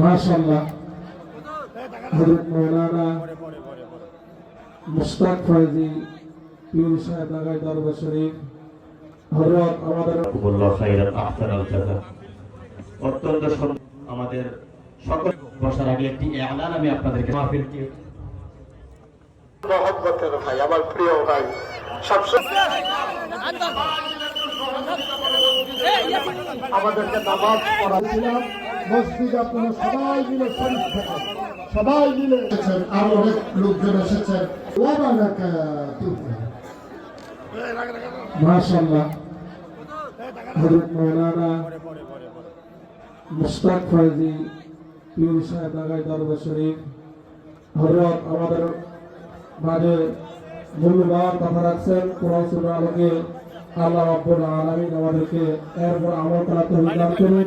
মাশাআল্লাহ হযরত মাওলানা মুশতাক ফয়জি পীর সাহেব আগাই দরবার শরীফ হযরত আমাদের আল্লাহ খাইরান আহসানাল জাযা। অত্যন্ত আমাদের সকল বসার আগে একটি এলান আমি আপনাদেরকে মাহফিলকে মহব্বতের ভাই, আমার প্রিয় ভাই, সবসময় আমাদেরকে নামাজ পড়াছিলাম মসজিদে। আপনারা সবাই মিলে শরীফ থাকেন, সবাই মিলে এসেছেন, আরো অনেক লোকজন এসেছেন। মাশাআল্লাহ হযরত মাওলানা মুশতাক ফয়জি পীর সাহেব আগাই দরবার শরীফ হযরত আমাদের মাঝে মূল্যবান কথা রাখছেন। কোরআন সুন্নাহর আলোকে আল্লাহ রাব্বুল আলামিন আমাদেরকে এরপর আমল করার তৌফিক দান করুন।